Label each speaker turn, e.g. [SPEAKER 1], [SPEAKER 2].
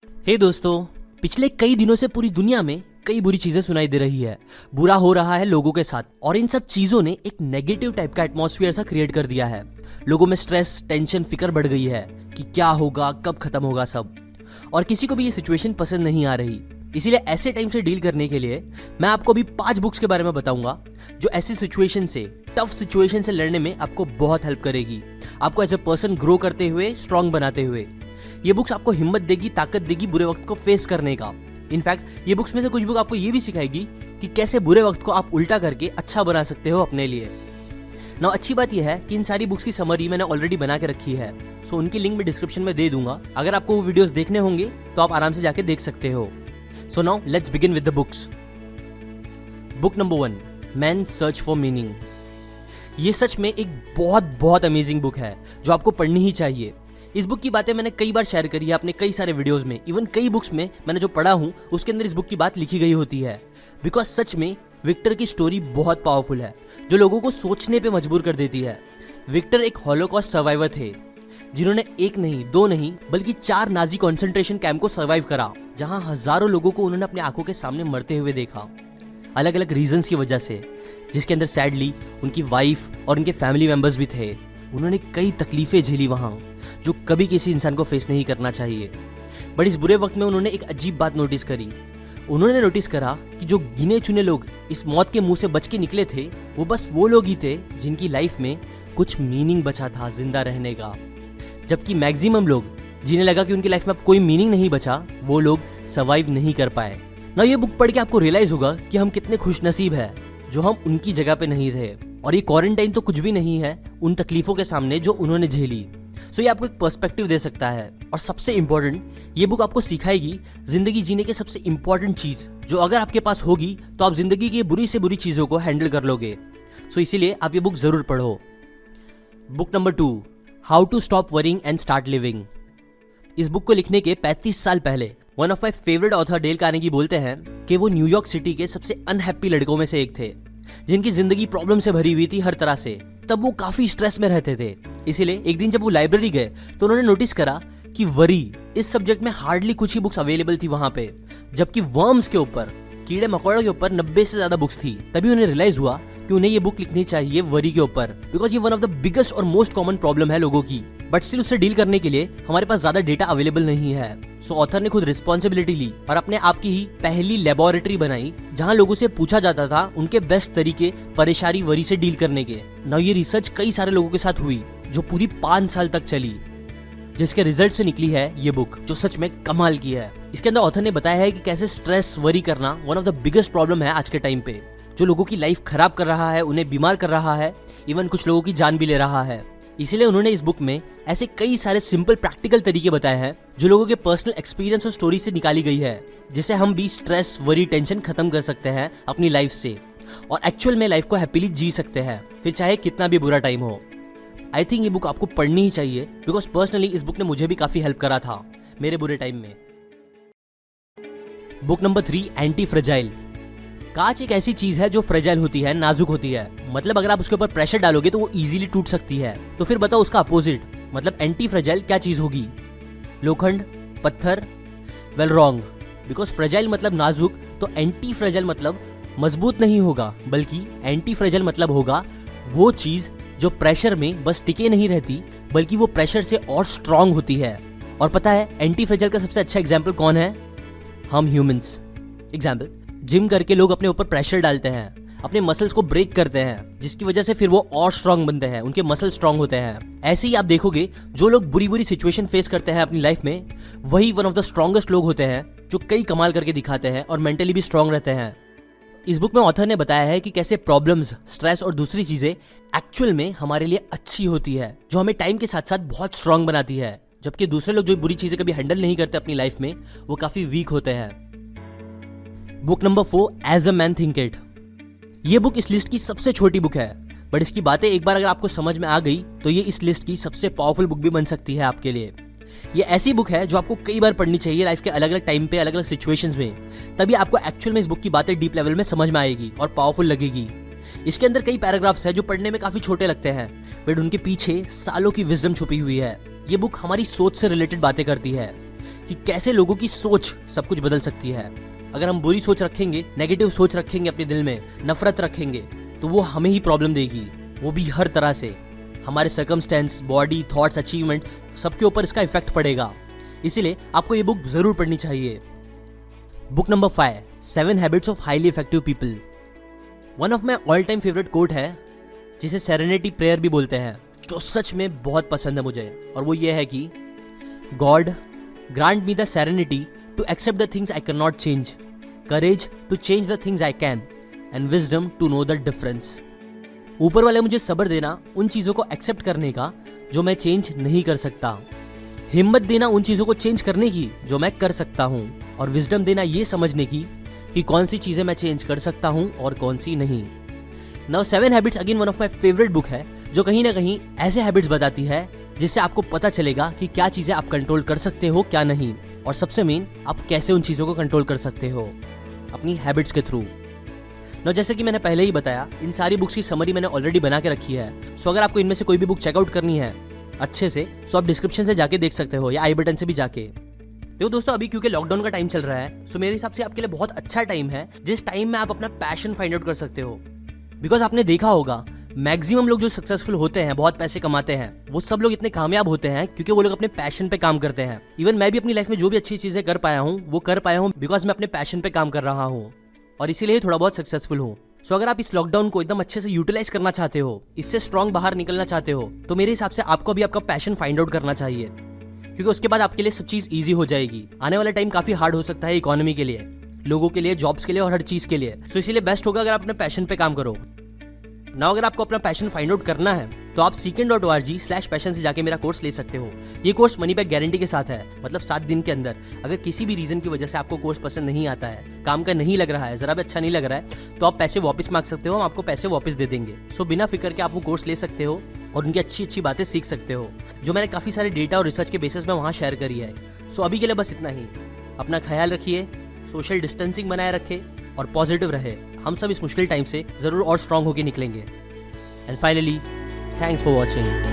[SPEAKER 1] हे दोस्तों, पिछले कई दिनों से पूरी दुनिया में कई बुरी चीजें सुनाई दे रही है। बुरा हो रहा है लोगों के साथ और इन सब चीजों ने एक नेगेटिव टाइप का एटमॉस्फेयर सा क्रिएट कर दिया है। लोगों में स्ट्रेस, टेंशन, फिक्र बढ़ गई है कि क्या होगा, कब खत्म होगा सब। और किसी को भी ये सिचुएशन पसंद नहीं आ रही। इसीलिए ऐसे टाइम से डील करने के लिए मैं आपको अभी 5 बुक्स के बारे में बताऊंगा जो ऐसी सिचुएशन से, टफ सिचुएशन से लड़ने में आपको बहुत हेल्प करेगी, आपको एज ए पर्सन ग्रो करते हुए, स्ट्रांग बनाते हुए। ये बुक्स आपको हिम्मत देगी, ताकत देगी बुरे वक्त को फेस करने का। इनफैक्ट ये बुक्स में से कुछ बुक आपको ये भी सिखाएगी कि कैसे बुरे वक्त को आप उल्टा करके अच्छा बना सकते हो अपने लिए। ना अच्छी बात यह है कि इन सारी बुक्स की समरी मैंने ऑलरेडी बना के रखी है, सो उनकी लिंक मैं डिस्क्रिप्शन में दे दूंगा। अगर आपको वो वीडियोस देखने होंगे तो आप आराम से जाके देख सकते हो। So now let's begin with the books. Book number 1, man search for meaning. ये सच में एक बहुत अमेजिंग बुक है जो आपको पढ़नी ही चाहिए। इस बुक की बातें मैंने कई बार शेयर करी है अपने कई सारे वीडियोस में। इवन कई बुक्स में मैंने जो पढ़ा हूँ उसके अंदर इस बुक की बात लिखी गई होती है। बिकॉज सच में विक्टर की स्टोरी बहुत पावरफुल है जो लोगों को सोचने पे मजबूर कर देती है। विक्टर एक हॉलोकॉस्ट सर्वाइवर थे जिन्होंने 1 नहीं 2 नहीं बल्कि 4 नाजी कॉन्सेंट्रेशन कैंप को सर्वाइव करा, जहां हजारों लोगों को उन्होंने अपनी आंखों के सामने मरते हुए देखा, अलग अलग रीजंस की वजह से, जिसके अंदर सैडली उनकी वाइफ और उनके फैमिली मेंबर्स भी थे। उन्होंने कई तकलीफें झेली वहां जो कभी किसी इंसान को फेस नहीं करना चाहिए। बट इस बुरे वक्त में उन्होंने एक अजीब बात नोटिस करी। उन्होंने नोटिस करा कि जो गिने चुने लोग इस मौत के मुंह से बच के निकले थे वो बस वो लोग ही थे जिनकी लाइफ में कुछ मीनिंग बचा था जिंदा रहने का। जबकि मैक्सिमम लोग, जिन्हें लगा कि उनकी लाइफ में अब कोई मीनिंग नहीं बचा, वो लोग सर्वाइव नहीं कर पाए ना। ये बुक पढ़ के आपको रियलाइज होगा कि हम कितने खुशनसीब हैं जो हम उनकी जगह पे नहीं थे। और ये क्वारंटाइन तो कुछ भी नहीं है उन तकलीफों के सामने जो उन्होंने झेली। सो ये आपको एक पर्सपेक्टिव दे सकता है। और सबसे इंपॉर्टेंट, ये बुक आपको सिखाएगी जिंदगी जीने के सबसे इंपॉर्टेंट चीज जो अगर आपके पास होगी तो आप जिंदगी की बुरी से बुरी चीजों को हैंडल कर लोगे। सो इसीलिए आप ये बुक जरूर पढ़ो। Book number 2, how to stop worrying and start living. इस बुक को लिखने के 35 साल पहले one of my favourite author Dale Carnegie बोलते हैं कि वो न्यूयॉर्क सिटी के सबसे अनहैप्पी लड़कों में से एक थे जिनकी जिंदगी प्रॉब्लम से भरी हुई थी हर तरह से। तब वो काफी स्ट्रेस में रहते थे। इसीलिए एक दिन जब वो लाइब्रेरी गए तो उन्होंने नोटिस करा कि वरी इस सब्जेक्ट में हार्डली कुछ ही बुक्स अवेलेबल थी वहां पे, जबकि वर्म्स के ऊपर, कीड़े मकोड़ों के ऊपर 90 से ज्यादा बुक्स थी। तभी उन्हें रियलाइज हुआ कि उन्हें ये बुक लिखनी चाहिए वरी के ऊपर, बिकॉज ये वन ऑफ द बिगेस्ट और मोस्ट कॉमन प्रॉब्लम है लोगों की। बट स्टिल उससे डील करने के लिए हमारे पास ज्यादा डेटा अवेलेबल नहीं है। सो ऑथर ने खुद रिस्पॉन्सिबिलिटी ली और अपने आप की ही पहली लेबोरेटरी बनाई जहां लोगों से पूछा जाता था उनके बेस्ट तरीके परेशानी वरी से डील करने के। नाउ ये रिसर्च कई सारे लोगों के साथ हुई जो पूरी 5 साल तक चली, जिसके रिजल्ट से निकली है ये बुक जो सच में कमाल की है। इसके अंदर ऑथर ने बताया है कि कैसे स्ट्रेस, वरी करना one of the biggest problem है आज के टाइम पे, जो लोगों की लाइफ खराब कर रहा है, उन्हें बीमार कर रहा है, इवन कुछ लोगों की जान भी ले रहा है। इसीलिए उन्होंने इस बुक में ऐसे कई सारे सिंपल प्रैक्टिकल तरीके बताए हैं जो लोगों के पर्सनल एक्सपीरियंस और स्टोरी से निकाली गई है, जिससे हम भी स्ट्रेस, वरी, टेंशन खत्म कर सकते हैं अपनी लाइफ से और एक्चुअल में लाइफ को हैप्पीली जी सकते हैं, फिर चाहे कितना भी बुरा टाइम हो। आई थिंक ये बुक आपको पढ़नी ही चाहिए बिकॉज पर्सनली इस बुक ने मुझे भी काफी हेल्प करा था मेरे बुरे टाइम में। Book number 3, anti fragile. कांच एक ऐसी चीज है जो फ्रेजाइल होती है, नाजुक होती है। मतलब अगर आप उसके ऊपर प्रेशर डालोगे तो वो इजीली टूट सकती है। तो फिर बताओ उसका अपोजिट मतलब एंटी फ्रेजाइल क्या चीज होगी? लोखंड, पत्थर? Well wrong. बिकॉज फ्रेजाइल मतलब नाजुक, तो एंटी फ्रेजाइल मतलब मजबूत नहीं होगा, बल्कि एंटी फ्रेजाइल मतलब होगा वो चीज जो प्रेशर में बस टिके नहीं रहती बल्कि वो प्रेशर से और स्ट्रांग होती है। और पता है एंटी फ्रेजाइल का सबसे अच्छा एग्जाम्पल कौन है? हम ह्यूमंस। एग्जाम्पल, जिम करके लोग अपने ऊपर प्रेशर डालते हैं, अपने मसल्स को ब्रेक करते हैं, जिसकी वजह से फिर वो और स्ट्रांग बनते हैं, उनके मसल स्ट्रांग होते हैं। ऐसे ही आप देखोगे जो लोग बुरी बुरी सिचुएशन फेस करते हैं अपनी लाइफ में, वही वन ऑफ द स्ट्रॉन्गेस्ट लोग होते हैं जो कई कमाल करके दिखाते हैं और मेंटली भी स्ट्रांग रहते हैं। इस बुक में ऑथर ने बताया है कि कैसे प्रॉब्लम्स, स्ट्रेस और दूसरी चीजें एक्चुअल में हमारे लिए अच्छी होती है, जो हमें टाइम के साथ साथ बहुत स्ट्रांग बनाती है, जबकि दूसरे लोग जो बुरी चीजें कभी हैंडल नहीं करते अपनी लाइफ में, वो काफी वीक होते हैं। Book number 4, as a man think it. ये बुक इस लिस्ट की सबसे छोटी बुक है, बट इसकी बातें एक बार अगर आपको समझ में आ गई तो ये इस लिस्ट की सबसे पावरफुल बुक भी बन सकती है आपके लिए। ये ऐसी बुक है जो आपको कई बार पढ़नी चाहिए लाइफ के अलग अलग टाइम पे, अलग अलग सिचुएशंस में, तभी आपको एक्चुअल में इस बुक की बातें डीप लेवल में समझ में आएगी और पावरफुल लगेगी। इसके अंदर कई पैराग्राफ्स हैं जो पढ़ने में काफी छोटे लगते हैं, बट उनके पीछे सालों की विजडम छुपी हुई है। ये बुक हमारी सोच से रिलेटेड बातें करती है कि कैसे लोगों की सोच सब कुछ बदल सकती है। अगर हम बुरी सोच रखेंगे, नेगेटिव सोच रखेंगे अपने दिल में, नफरत रखेंगे, तो वो हमें ही प्रॉब्लम देगी, वो भी हर तरह से। हमारे सर्कमस्टेंस, बॉडी, थॉट्स, अचीवमेंट सबके ऊपर इसका इफेक्ट पड़ेगा। इसीलिए आपको ये बुक जरूर पढ़नी चाहिए। Book number 5, 7 habits of highly effective people. One of my all time favourite coat है, जिसे सेरेनिटी प्रेयर भी बोलते हैं, जो सच में बहुत पसंद है मुझे, और वो ये है कि God grant me the serenity to accept the things I can not change, courage to change the things I can, and wisdom to know the difference. ऊपर वाले मुझे सब्र देना उन चीज़ों को एक्सेप्ट करने का जो मैं चेंज नहीं कर सकता, हिम्मत देना उन चीज़ों को चेंज करने की जो मैं कर सकता हूँ, और विजडम देना ये समझने की कि कौन सी चीज़ें मैं चेंज कर सकता हूँ और कौन सी नहीं। Now 7 habits again one of my favourite book है, जो कहीं ना कहीं ऐसे हैबिट्स बताती है जिससे आपको पता चलेगा कि क्या चीज़ें आप कंट्रोल कर सकते हो, क्या नहीं, और सबसे मेन आप कैसे उन चीज़ों को कंट्रोल कर सकते हो अपनी हैबिट्स के थ्रू। ना जैसे कि मैंने पहले ही बताया, इन सारी बुक्स की समरी मैंने ऑलरेडी बना के रखी है। सो अगर आपको इनमें से कोई भी बुक चेकआउट करनी है अच्छे से, सो आप डिस्क्रिप्शन से जाके देख सकते हो या आई बटन से भी जाके। देखो दोस्तों, अभी क्योंकि लॉकडाउन का टाइम चल रहा है, सो मेरे हिसाब से आपके लिए बहुत अच्छा टाइम है जिस टाइम में आप अपना पैशन फाइंड आउट कर सकते हो। बिकॉज आपने देखा होगा, मैक्सिमम लोग जो सक्सेसफुल होते हैं, बहुत पैसे कमाते हैं, वो सब लोग इतने कामयाब होते हैं क्योंकि वो लोग अपने पैशन पे काम करते हैं। इवन मैं भी अपनी लाइफ में जो भी अच्छी चीजें कर पाया हूँ, वो कर पाया हूँ बिकॉज मैं अपने पैशन पे काम कर रहा हूँ, और इसीलिए थोड़ा बहुत सक्सेसफुल हूँ। सो अगर आप इस लॉकडाउन को एकदम अच्छे से यूटिलाइज करना चाहते हो, इससे स्ट्रॉन्ग बाहर निकलना चाहते हो, तो मेरे हिसाब से आपको भी आपका पैशन फाइंड आउट करना चाहिए, क्योंकि उसके बाद आपके लिए सब चीज ईजी हो जाएगी। आने वाला टाइम काफी हार्ड हो सकता है इकोनॉमी के लिए, लोगों के लिए, जॉब्स के लिए और हर चीज के लिए। सो इसीलिए बेस्ट होगा अगर आप अपने पैशन पे काम करो। ना अगर आपको अपना पैशन फाइंड आउट करना है तो आप seekn.org/passion से जाके मेरा कोर्स ले सकते हो। ये कोर्स मनी बैक गारंटी के साथ है, मतलब 7 दिन के अंदर अगर किसी भी रीजन की वजह से आपको कोर्स पसंद नहीं आता है, काम का नहीं लग रहा है, जरा भी अच्छा नहीं लग रहा है, तो आप पैसे वापस मांग सकते हो, हम आपको पैसे वापस दे देंगे। सो बिना फिक्र के आप वो कोर्स ले सकते हो और उनकी अच्छी अच्छी बातें सीख सकते हो, जो मैंने काफी सारे डेटा और रिसर्च के बेसिस में वहाँ शेयर करी है। सो अभी के लिए बस इतना ही। अपना ख्याल रखिए, सोशल डिस्टेंसिंग बनाए रखे और पॉजिटिव रहे। हम सब इस मुश्किल टाइम से जरूर और स्ट्रांग होकर निकलेंगे। And finally, thanks for watching.